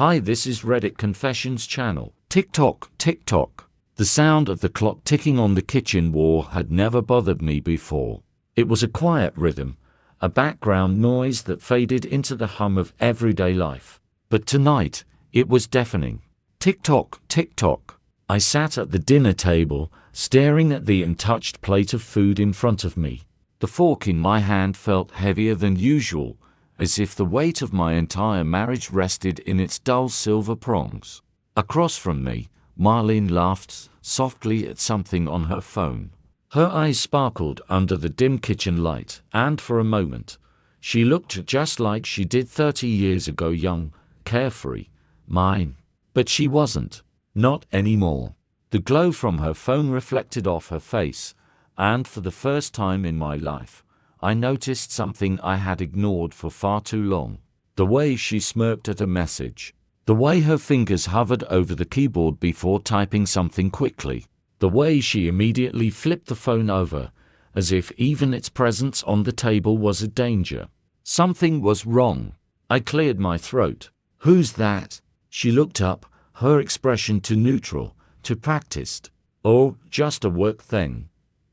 Hi, this is Reddit Confessions channel. Tick-tock, tick-tock. The sound of the clock ticking on the kitchen wall had never bothered me before. It was a quiet rhythm, a background noise that faded into the hum of everyday life. But tonight, it was deafening. Tick-tock, tick-tock. I sat at the dinner table, staring at the untouched plate of food in front of me. The fork in my hand felt heavier than usual, as if the weight of my entire marriage rested in its dull silver prongs. Across from me, Marlene laughed softly at something on her phone. Her eyes sparkled under the dim kitchen light, and for a moment, she looked just like she did 30 years ago, young, carefree, mine. But she wasn't. Not anymore. The glow from her phone reflected off her face, and for the first time in my life, I noticed something I had ignored for far too long. The way she smirked at a message. The way her fingers hovered over the keyboard before typing something quickly. The way she immediately flipped the phone over, as if even its presence on the table was a danger. Something was wrong. I cleared my throat. "Who's that?" She looked up, her expression too neutral, too practiced. "Oh, just a work thing,"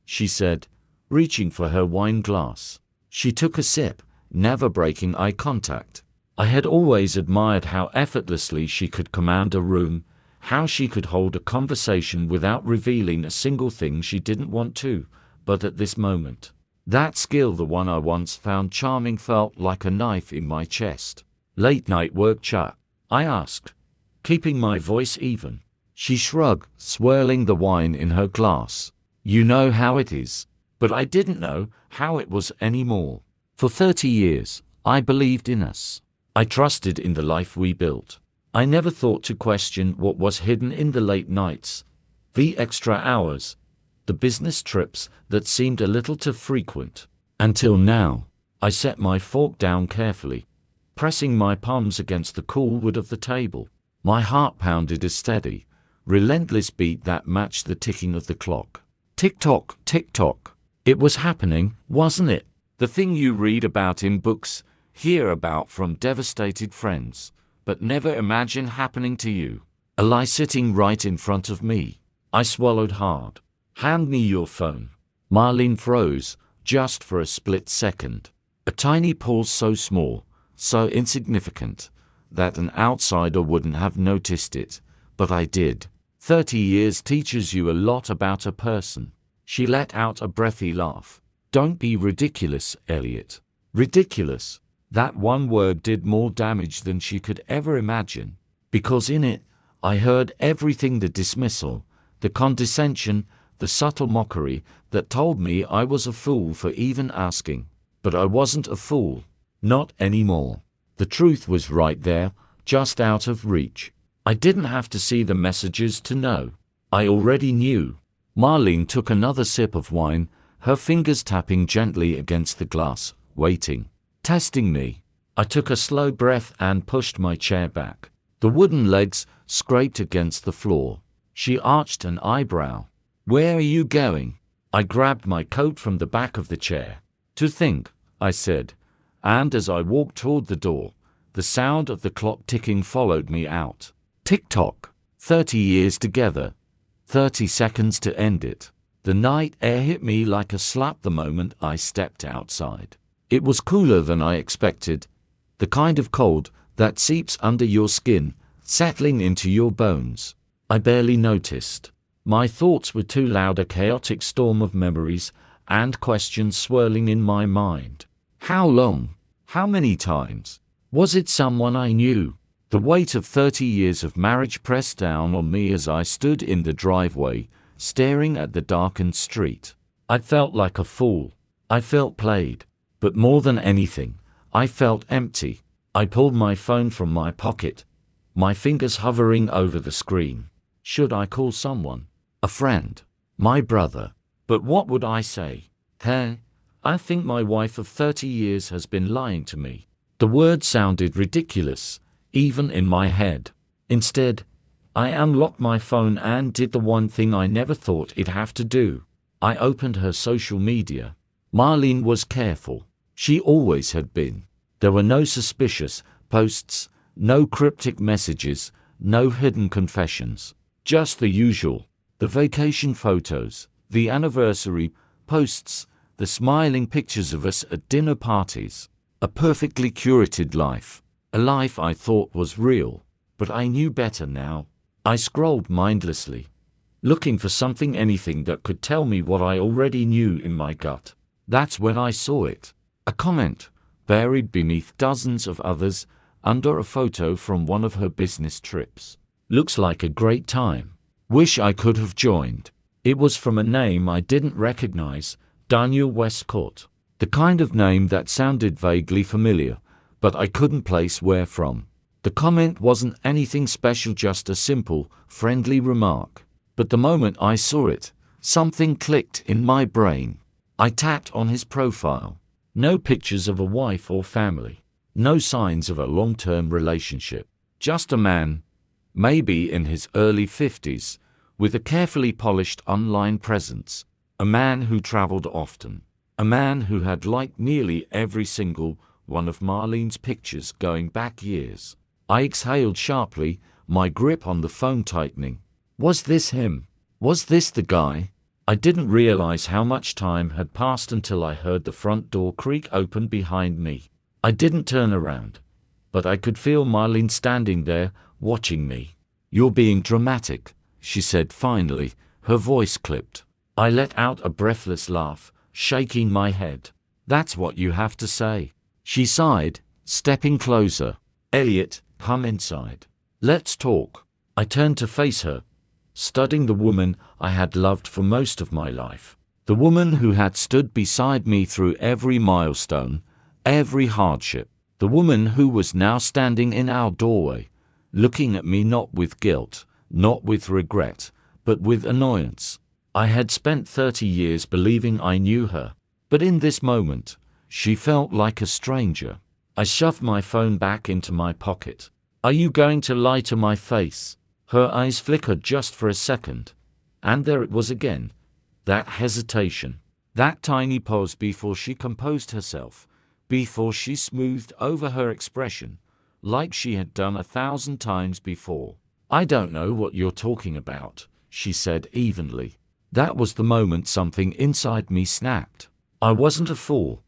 she said, reaching for her wine glass. She took a sip, never breaking eye contact. I had always admired how effortlessly she could command a room, how she could hold a conversation without revealing a single thing she didn't want to, but at this moment, that skill, the one I once found charming, felt like a knife in my chest. "Late night work chat?" I asked, keeping my voice even. She shrugged, swirling the wine in her glass. "You know how it is." But I didn't know how it was anymore. For 30 years, I believed in us. I trusted in the life we built. I never thought to question what was hidden in the late nights, the extra hours, the business trips that seemed a little too frequent. Until now, I set my fork down carefully, pressing my palms against the cool wood of the table. My heart pounded a steady, relentless beat that matched the ticking of the clock. Tick-tock, tick-tock. It was happening, wasn't it? The thing you read about in books, hear about from devastated friends, but never imagine happening to you. A lie sitting right in front of me. I swallowed hard. "Hand me your phone." Marlene froze, just for a split second. A tiny pause, so small, so insignificant, that an outsider wouldn't have noticed it, but I did. 30 years teaches you a lot about a person. She let out a breathy laugh. "Don't be ridiculous, Elliot." Ridiculous. That one word did more damage than she could ever imagine, because in it, I heard everything: the dismissal, the condescension, the subtle mockery that told me I was a fool for even asking. But I wasn't a fool. Not anymore. The truth was right there, just out of reach. I didn't have to see the messages to know. I already knew. Marlene took another sip of wine, her fingers tapping gently against the glass, waiting, testing me. I took a slow breath and pushed my chair back. The wooden legs scraped against the floor. She arched an eyebrow. "Where are you going?" I grabbed my coat from the back of the chair. "To think," I said, and as I walked toward the door, the sound of the clock ticking followed me out. Tick-tock. 30 years together. 30 seconds to end it. The night air hit me like a slap the moment I stepped outside. It was cooler than I expected, the kind of cold that seeps under your skin, settling into your bones. I barely noticed. My thoughts were too loud, a chaotic storm of memories and questions swirling in my mind. How long? How many times? Was it someone I knew? The weight of 30 years of marriage pressed down on me as I stood in the driveway, staring at the darkened street. I felt like a fool. I felt played. But more than anything, I felt empty. I pulled my phone from my pocket, my fingers hovering over the screen. Should I call someone? A friend? My brother? But what would I say? "Hey, I think my wife of 30 years has been lying to me." The word sounded ridiculous, even in my head. Instead, I unlocked my phone and did the one thing I never thought I'd have to do. I opened her social media. Marlene was careful. She always had been. There were no suspicious posts, No cryptic messages, no hidden confessions. Just the usual. The vacation photos, the anniversary posts, the smiling pictures of us at dinner parties. A perfectly curated life. A life I thought was real. But I knew better now. I scrolled mindlessly, looking for anything that could tell me what I already knew in my gut. That's when I saw it. A comment, buried beneath dozens of others, under a photo from one of her business trips. Looks like a great time. Wish I could have joined. It was from a name I didn't recognize, Daniel Westcott. The kind of name that sounded vaguely familiar, but I couldn't place where from. The comment wasn't anything special, just a simple, friendly remark. But the moment I saw it, something clicked in my brain. I tapped on his profile. No pictures of a wife or family. No signs of a long-term relationship. Just a man, maybe in his early 50s, with a carefully polished online presence. A man who traveled often. A man who had liked nearly every single one of Marlene's pictures going back years. I exhaled sharply, my grip on the phone tightening. Was this him? Was this the guy? I didn't realize how much time had passed until I heard the front door creak open behind me. I didn't turn around, but I could feel Marlene standing there, watching me. "You're being dramatic," she said finally, her voice clipped. I let out a breathless laugh, shaking my head. "That's what you have to say." She sighed, stepping closer. "Elliot, come inside. Let's talk." I turned to face her, studying the woman I had loved for most of my life. The woman who had stood beside me through every milestone, every hardship. The woman who was now standing in our doorway, looking at me not with guilt, not with regret, but with annoyance. I had spent 30 years believing I knew her, but in this moment, she felt like a stranger. I shoved my phone back into my pocket. "Are you going to lie to my face?" Her eyes flickered just for a second, and there it was again. That hesitation. That tiny pause before she composed herself, before she smoothed over her expression, like she had done 1,000 times before. "I don't know what you're talking about," she said evenly. That was the moment something inside me snapped. I wasn't a fool,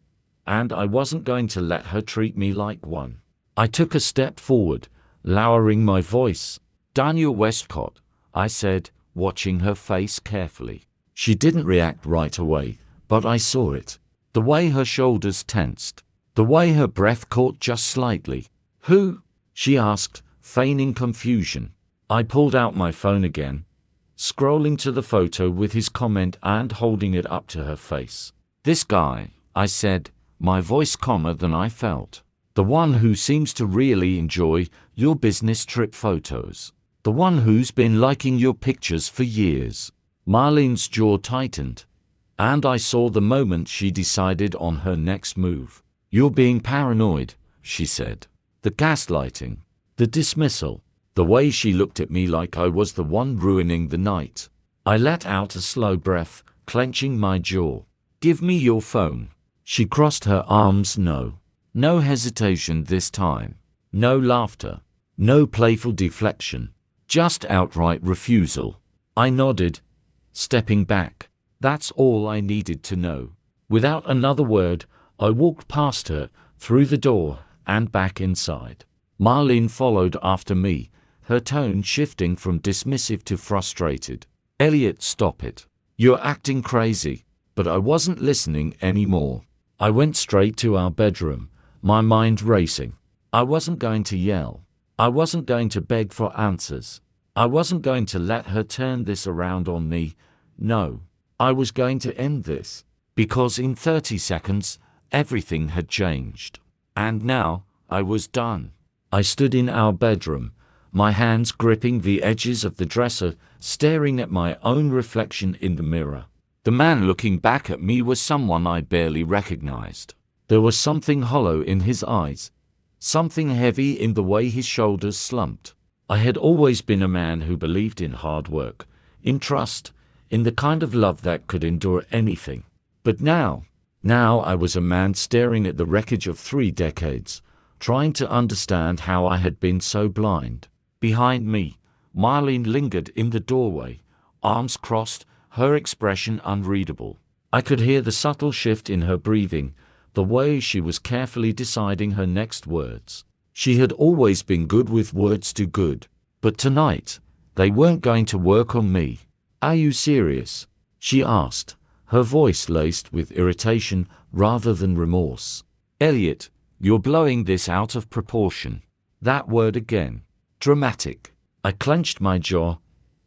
and I wasn't going to let her treat me like one. I took a step forward, lowering my voice. "Daniel Westcott," I said, watching her face carefully. She didn't react right away, but I saw it. The way her shoulders tensed. The way her breath caught just slightly. "Who?" she asked, feigning confusion. I pulled out my phone again, scrolling to the photo with his comment and holding it up to her face. "This guy," I said, my voice calmer than I felt. "The one who seems to really enjoy your business trip photos. The one who's been liking your pictures for years." Marlene's jaw tightened, and I saw the moment she decided on her next move. "You're being paranoid," she said. The gaslighting, the dismissal, the way she looked at me like I was the one ruining the night. I let out a slow breath, clenching my jaw. "Give me your phone." She crossed her arms. No hesitation this time. No laughter. No playful deflection. Just outright refusal. I nodded, stepping back. That's all I needed to know. Without another word, I walked past her, through the door, and back inside. Marlene followed after me, her tone shifting from dismissive to frustrated. "Elliot, stop it. You're acting crazy." But I wasn't listening anymore. I went straight to our bedroom, my mind racing. I wasn't going to yell. I wasn't going to beg for answers. I wasn't going to let her turn this around on me. No, I was going to end this. Because in 30 seconds, everything had changed. And now, I was done. I stood in our bedroom, my hands gripping the edges of the dresser, staring at my own reflection in the mirror. The man looking back at me was someone I barely recognized. There was something hollow in his eyes, something heavy in the way his shoulders slumped. I had always been a man who believed in hard work, in trust, in the kind of love that could endure anything. But now I was a man staring at the wreckage of 3 decades, trying to understand how I had been so blind. Behind me, Marlene lingered in the doorway, arms crossed, her expression unreadable. I could hear the subtle shift in her breathing, the way she was carefully deciding her next words. She had always been good with words too good. But tonight, they weren't going to work on me. "Are you serious?" she asked, her voice laced with irritation rather than remorse. "Elliot, you're blowing this out of proportion." That word again. Dramatic. I clenched my jaw,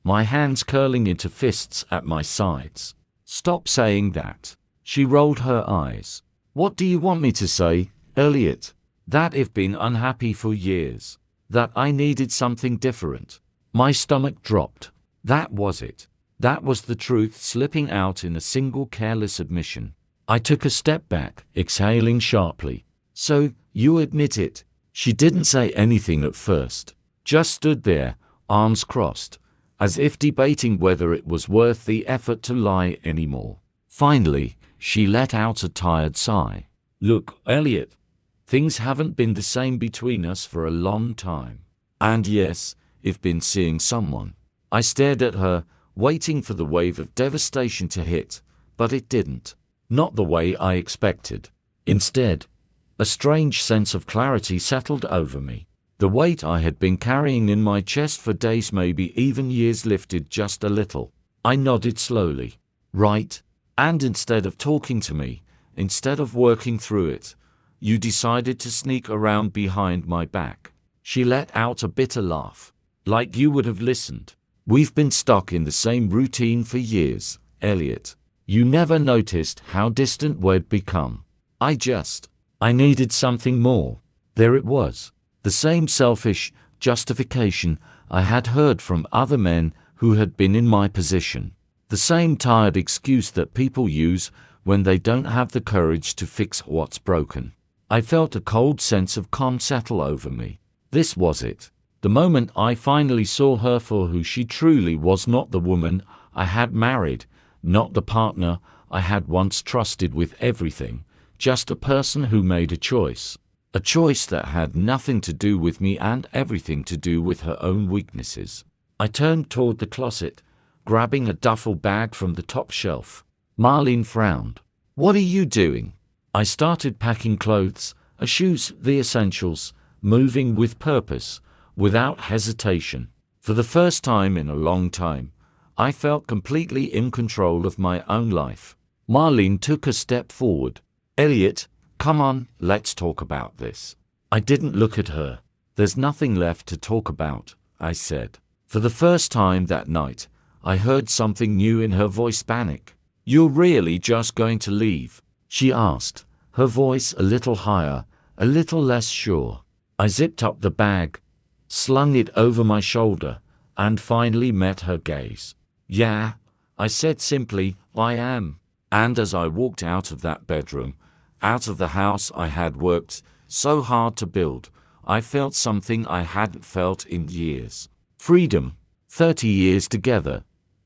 my hands curling into fists at my sides. "Stop saying that." She rolled her eyes. "What do you want me to say, Elliot? That I've been unhappy for years. That I needed something different." My stomach dropped. That was it. That was the truth slipping out in a single careless admission. I took a step back, exhaling sharply. "So, you admit it?" She didn't say anything at first. Just stood there, arms crossed, as if debating whether it was worth the effort to lie anymore. Finally, she let out a tired sigh. "Look, Elliot, things haven't been the same between us for a long time. And yes, I've been seeing someone." I stared at her, waiting for the wave of devastation to hit, but it didn't. Not the way I expected. Instead, a strange sense of clarity settled over me. The weight I had been carrying in my chest for days, maybe even years, lifted just a little. I nodded slowly. "Right. And instead of talking to me, instead of working through it, you decided to sneak around behind my back." She let out a bitter laugh. "Like you would have listened. We've been stuck in the same routine for years, Elliot. You never noticed how distant we'd become. I needed something more." There it was. The same selfish justification I had heard from other men who had been in my position. The same tired excuse that people use when they don't have the courage to fix what's broken. I felt a cold sense of calm settle over me. This was it. The moment I finally saw her for who she truly was, not the woman I had married, not the partner I had once trusted with everything, just a person who made a choice. A choice that had nothing to do with me and everything to do with her own weaknesses. I turned toward the closet, grabbing a duffel bag from the top shelf. Marlene frowned. "What are you doing?" I started packing clothes, shoes, the essentials, moving with purpose, without hesitation. For the first time in a long time, I felt completely in control of my own life. Marlene took a step forward. "Elliot, come on, let's talk about this." I didn't look at her. "There's nothing left to talk about," I said. For the first time that night, I heard something new in her voice. Panic. "You're really just going to leave?" she asked, her voice a little higher, a little less sure. I zipped up the bag, slung it over my shoulder, and finally met her gaze. "Yeah," I said simply, "I am." And as I walked out of that bedroom, out of the house I had worked so hard to build, I felt something I hadn't felt in years. Freedom. 30 years together.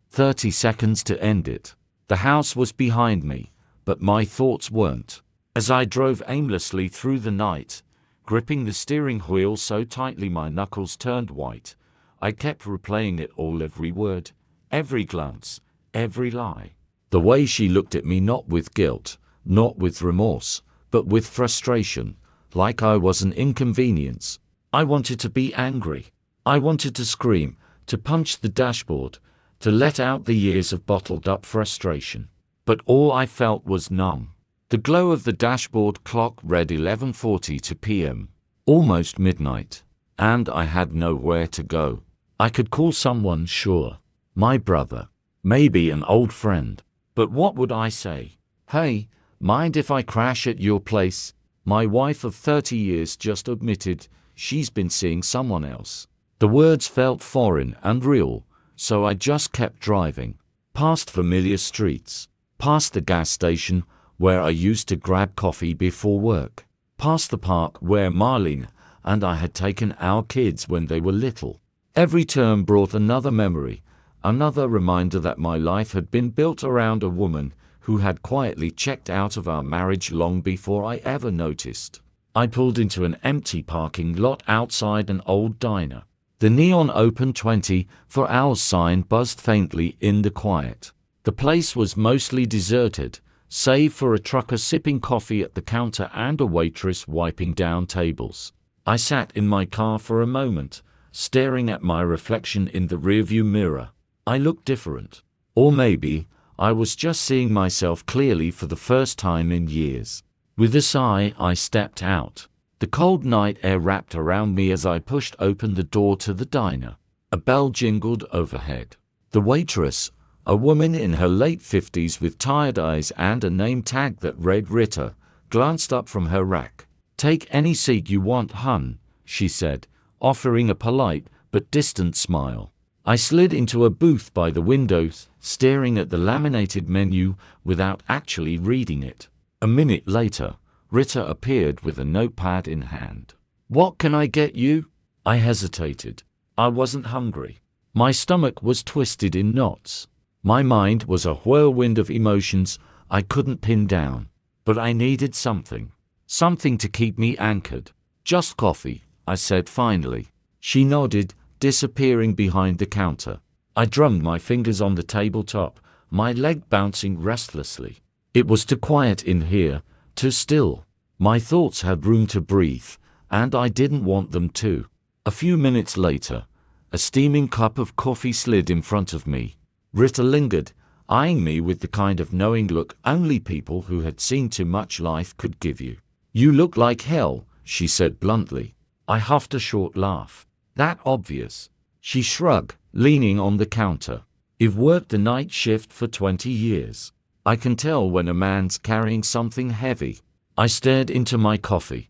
30 seconds to end it. The house was behind me, but my thoughts weren't. As I drove aimlessly through the night, gripping the steering wheel so tightly my knuckles turned white, I kept replaying it all, every word, every glance, every lie. The way she looked at me, not with guilt, not with remorse, but with frustration, like I was an inconvenience. I wanted to be angry. I wanted to scream, to punch the dashboard, to let out the years of bottled-up frustration. But all I felt was numb. The glow of the dashboard clock read 11:42 p.m., almost midnight, and I had nowhere to go. I could call someone, sure. My brother. Maybe an old friend. But what would I say? "Hey, mind if I crash at your place?" My wife of 30 years just admitted she's been seeing someone else. The words felt foreign and real, so I just kept driving. Past familiar streets. Past the gas station where I used to grab coffee before work. Past the park where Marlene and I had taken our kids when they were little. Every turn brought another memory, another reminder that my life had been built around a woman who had quietly checked out of our marriage long before I ever noticed. I pulled into an empty parking lot outside an old diner. The neon open 24-hour sign buzzed faintly in the quiet. The place was mostly deserted, save for a trucker sipping coffee at the counter and a waitress wiping down tables. I sat in my car for a moment, staring at my reflection in the rearview mirror. I looked different. Or maybe I was just seeing myself clearly for the first time in years. With a sigh, I stepped out. The cold night air wrapped around me as I pushed open the door to the diner. A bell jingled overhead. The waitress, a woman in her late 50s with tired eyes and a name tag that read Ritter, glanced up from her rack. "Take any seat you want, hun," she said, offering a polite but distant smile. I slid into a booth by the windows, staring at the laminated menu without actually reading it. A minute later, Ritter appeared with a notepad in hand. "What can I get you?" I hesitated. I wasn't hungry. My stomach was twisted in knots. My mind was a whirlwind of emotions I couldn't pin down. But I needed something. Something to keep me anchored. "Just coffee," I said finally. She nodded, disappearing behind the counter. I drummed my fingers on the tabletop, my leg bouncing restlessly. It was too quiet in here, too still. My thoughts had room to breathe, and I didn't want them to. A few minutes later, a steaming cup of coffee slid in front of me. Ritter lingered, eyeing me with the kind of knowing look only people who had seen too much life could give you. "You look like hell," she said bluntly. I huffed a short laugh. "That obvious?" She shrugged, leaning on the counter. "I've worked the night shift for 20 years. I can tell when a man's carrying something heavy." I stared into my coffee,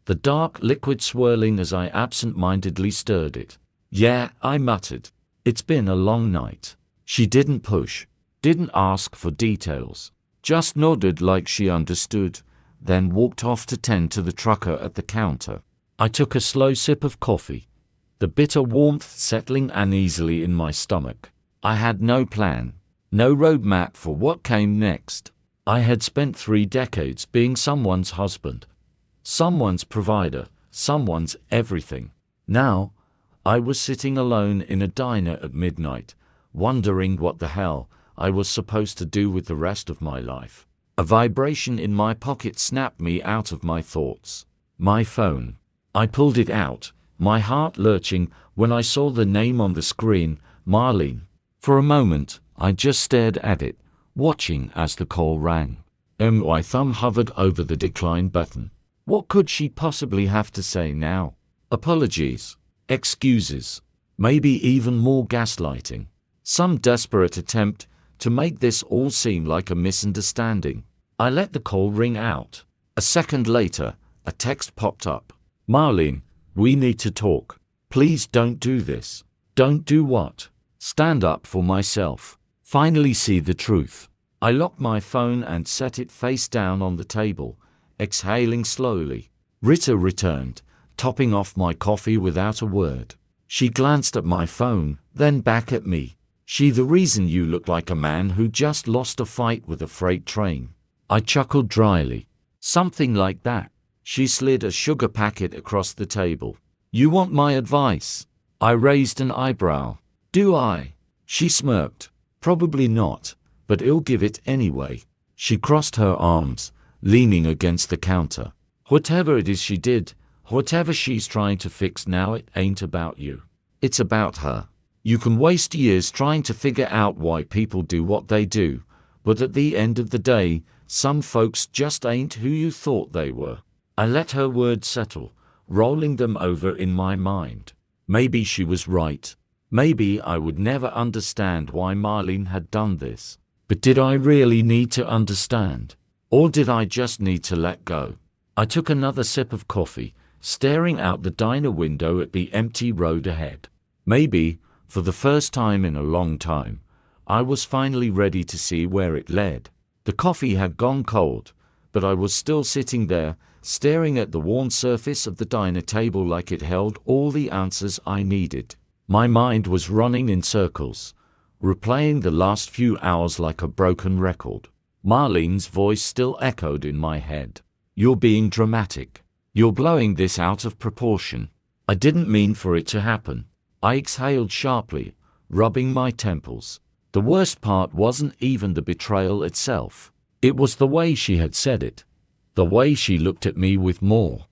the dark liquid swirling as I absent-mindedly stirred it. "Yeah," I muttered. "It's been a long night." She didn't push, didn't ask for details, just nodded like she understood, then walked off to tend to the trucker at the counter. I took a slow sip of coffee, the bitter warmth settling uneasily in my stomach. I had no plan, no roadmap for what came next. I had spent 3 decades being someone's husband, someone's provider, someone's everything. Now, I was sitting alone in a diner at midnight, wondering what the hell I was supposed to do with the rest of my life. A vibration in my pocket snapped me out of my thoughts. My phone. I pulled it out, my heart lurching when I saw the name on the screen, Marlene. For a moment, I just stared at it, watching as the call rang. My thumb hovered over the decline button. What could she possibly have to say now? Apologies, excuses, maybe even more gaslighting. Some desperate attempt to make this all seem like a misunderstanding. I let the call ring out. A second later, a text popped up. "Marlene, we need to talk. Please don't do this." "Don't do what?" "Stand up for myself. Finally see the truth." I locked my phone and set it face down on the table, exhaling slowly. Ritter returned, topping off my coffee without a word. She glanced at my phone, then back at me. "She the reason you look like a man who just lost a fight with a freight train." I chuckled dryly. "Something like that." She slid a sugar packet across the table. "You want my advice?" I raised an eyebrow. "Do I?" She smirked. "Probably not, but I'll give it anyway." She crossed her arms, leaning against the counter. "Whatever it is she did, whatever she's trying to fix now, it ain't about you. It's about her. You can waste years trying to figure out why people do what they do, but at the end of the day, some folks just ain't who you thought they were." I let her words settle, rolling them over in my mind. Maybe she was right. Maybe I would never understand why Marlene had done this. But did I really need to understand? Or did I just need to let go? I took another sip of coffee, staring out the diner window at the empty road ahead. Maybe, for the first time in a long time, I was finally ready to see where it led. The coffee had gone cold, but I was still sitting there, staring at the worn surface of the diner table like it held all the answers I needed. My mind was running in circles, replaying the last few hours like a broken record. Marlene's voice still echoed in my head. "You're being dramatic. You're blowing this out of proportion. I didn't mean for it to happen. I exhaled sharply, rubbing my temples. The worst part wasn't even the betrayal itself. It was the way she had said it. The way she looked at me with more